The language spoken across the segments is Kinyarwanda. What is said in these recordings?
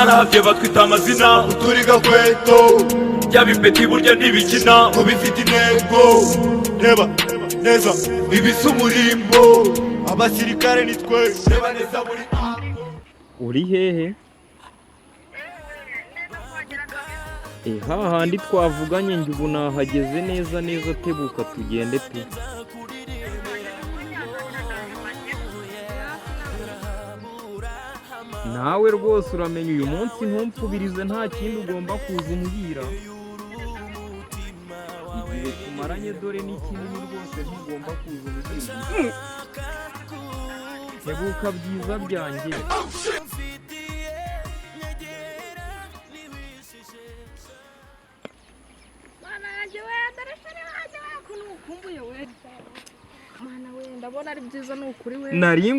barahabye batwita amazina uturiga kweto byabipeti burya ntibikina mubifite intego reba neza ibisa umurimbo abasirikare ni twe reba neza muri uri hehe hahandi twavuganye njye ubu nahageze neza neza tebuka tugende pe nawe rwose uramenya uyu munsi ntumpfubirize nta kindi ugomba kuza umbwira igihe tumaranye dore ni kinini rwose ntugomba kuza umbwira tebuka byiza byanjye ndabona ari byiza ni ukuri we nari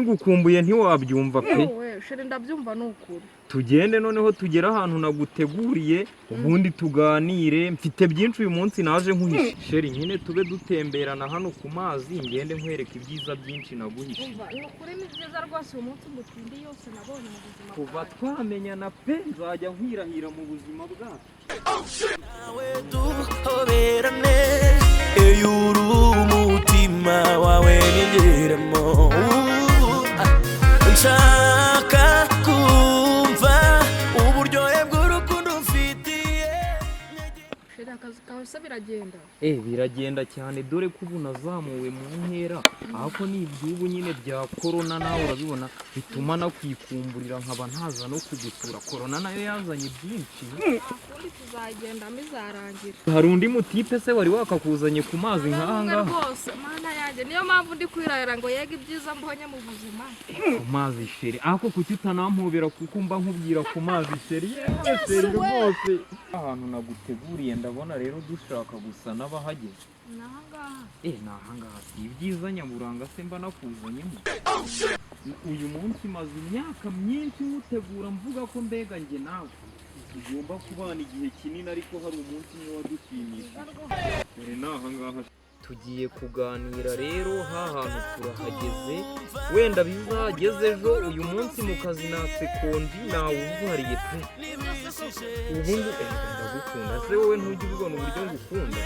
ngukumbuye ntiwabyumva pe sheri ndabyumva ni ukuri tugende noneho tugere ahantu naguteguriye ubundi tuganire mfite byinshi uyu munsi naje nkuhishe sheri nyine tube dutemberana hano ku mazi ngende nkwereka ibyiza byinshi naguhishe ni ukuri ni byiza rwose uyu munsi mutindi yose nabonye mu buzima kuva twamenyana pe nzajya nkwirahira mu buzima bwacu nawe duhoberane eyuru umutima wawe ningeramo nshaka kumva uburyohe bw'urukundo ufitiye sheri akazi kawe se biragenda biragenda cyane dore ko ubu nazamuwe mu ntera ahubwo ni iby'ubu nyine bya korona nawe urabibona bituma nakwikumburira nkaba ntaza no kugusura korona nayo yazanye byinshi ubundi tuzagendamo izarangira hari undi mutipe se wari wakakuzanye ku mazi nk'aha ngaha rwose mana yanjye niyo mpamvu ndi kwirahira ngo yega ibyiza mbonye mu buzima ku mazi sheri ariko kuki utanampobera kuko mba nkubwira ku mazi sheri yewe sheri rwose ahantu naguteguriye ndabona rero dushaka gusa n'abahageze ni ahangaha ni ahangaha si ibyiza nyaburanga se mba nakuzanyemo uyu munsi maze imyaka myinshi nkutegura mvuga ko mbega njye nawe tugomba kubana igihe kinini ariko hari umunsi umwe wadushimisha dore ni ahangaha tugiye kuganira rero hantu turahageze wenda bizageze ejo uyu munsi mu kazi natse konji nawe ubuhariye pe ubundi ndagukunda se wowe ntujya ubibona uburyo ngukunda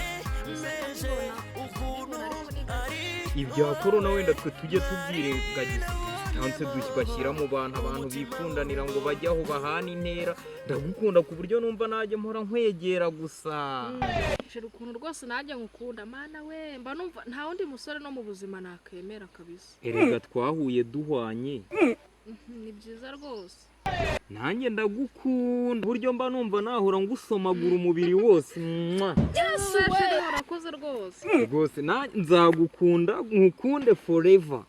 ibya korona wenda twe tujye tubyirengagiza hanze bashyira mu bantu abantu bikundanira ngo bajye aho bahana intera ndagukunda ku buryo numva najya mpora nkwegera gusa sheri ukuntu rwose najya ngukunda mana we mba numva nta wundi musore no mu buzima nakemera kabisa erega twahuye duhwanye ni byiza rwose nanjye ndagukunda buryo mba numva nahora ngusomagura umubiri wose yesu we urakoze rwose nzagukunda nkukunde forever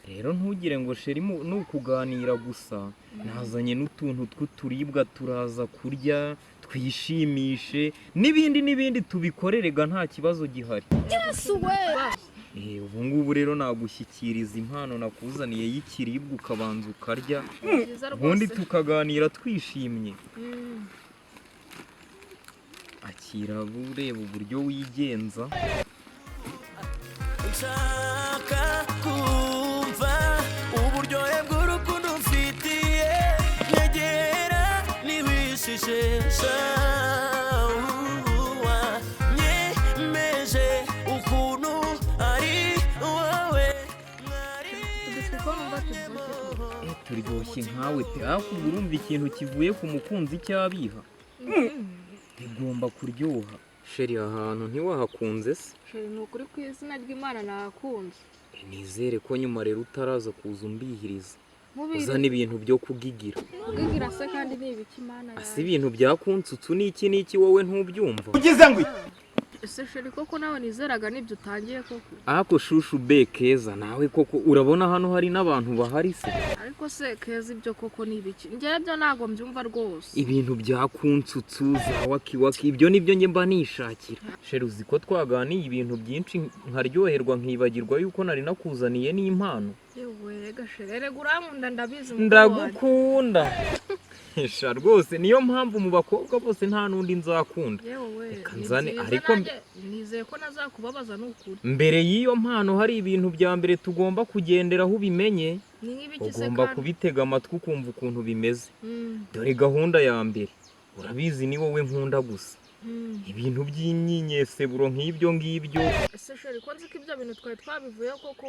rero ntugire ngo sheri ni ukuganira gusa nazanye n'utuntu tw'uturibwa turaza kurya twishimishe n'ibindi tubikorerega nta kibazo gihari yesu we ubu ngubu rero nagushyikiriza impano nakuzaniye y'ikiribwa ukabanza ukarya ubundi tukaganira twishimye akira ureba uburyo wigenza nshaka kumva uburyohe bw'urukundo ufitiye nyegera ntiwishishisha wanyemeje ukuntu ari wowe turyoshye nkawe pe ariko ubu urumva ikintu kivuye ku mukunzi cyabiha bigomba kuryoha sheri ahantu ntiwahakunze se sheri ni ukuri ku izina ry'Imana nahakunze nizere ko nyuma rero utaraza kuza umbihiriza uzana ibintu byo kugigira se kandi ni ibiki Imana yawe ase ibintu byakunsutsu n'iki wowe ntubyumva ugize ngo ese sheri koko nawe nizeraga n'ibyo utangiye koko ako shushu be keza nawe koko urabona hano hari n'abantu bahari se ariko se keza ibyo koko ni ibiki njyewe byo ntabwo mbyumva rwose ibintu byakunsutsu za wakiwaki ibyo nibyo njye mba nishakira sheri uzi ko twaganiye ibintu byinshi nkaryoherwa nkibagirwa yuko nari nakuzaniye n'impano yewe rega sheri rega urankunda ndabizi ndagukunda sha rwose niyo mpamvu mu bakobwa bose nta n'undi nzakunda. yewe we Reka ni nzane, byiza, ariko nanjye nizeye ko nazakubabaza n'ukuri. mbere y'iyo mpano hari ibintu bya mbere tugomba kugenderaho ubimenye. Ni nk'ibiki se Ugomba kandi? kubitega amatwi ukumva ukuntu bimeze. Mm, Dore gahunda ya mbere, urabizi ni wowe nkunda gusa. mm. Ibintu by'imyinyeseburo nk'ibyo ngibyo, ese sheri ko nzi ko ibyo bintu twari twabivuyeho koko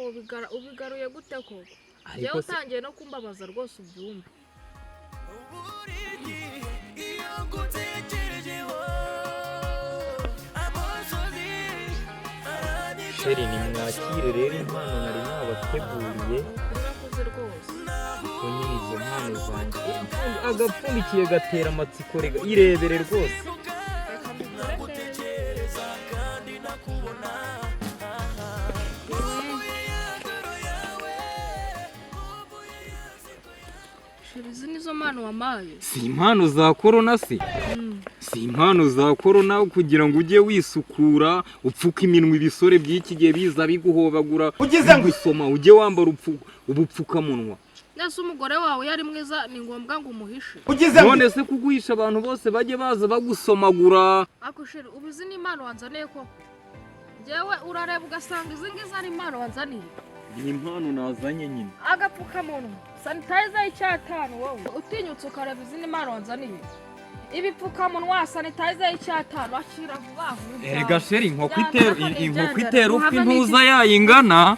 ubigaruye gute koko? ariko Yewe se utangiye no kumbabaza rwose ubyumve. buri gihe iyo ngutekerejeho amosozi aranyita sheri nimwakire rero impano nari nabateguriye. Urakoze rwose. Ko nyine izo mpano zanjye agapfundikiye gatera amatsiko, rega irebere rwose. Reka mbikore neza. gutekereza kandi nakubona uvuye yagoro yawe uvuye yaseko Sheri izi nizo mpano wampaye. Si impano za korona se? Si impano za korona kugira ngo ujye wisukura upfuka iminwa, ibisore by'iki gihe biza biguhobagura gusoma, ujye wambara ubupfukamunwa. Nese umugore wawe yari mwiza ni ngombwa ngo umuhishe. None se kuguhisha abantu bose bajye baza bagusomagura? Ako sheri ubu izi ni impano wanzaniye koko? Jewe urareba ugasanga izi ngizi ari impano wanzaniye. Ni impano nazanye nyine. Agapfukamunwa, sanitizer y'icyatanu wowe. Utinyutse ukareba izi ni impano wanzaniye. Ibipfukamunwa, sanitizer y'icyatanu akira vuba vuba. Erega sheri inkoko itera uko intuza yayingana.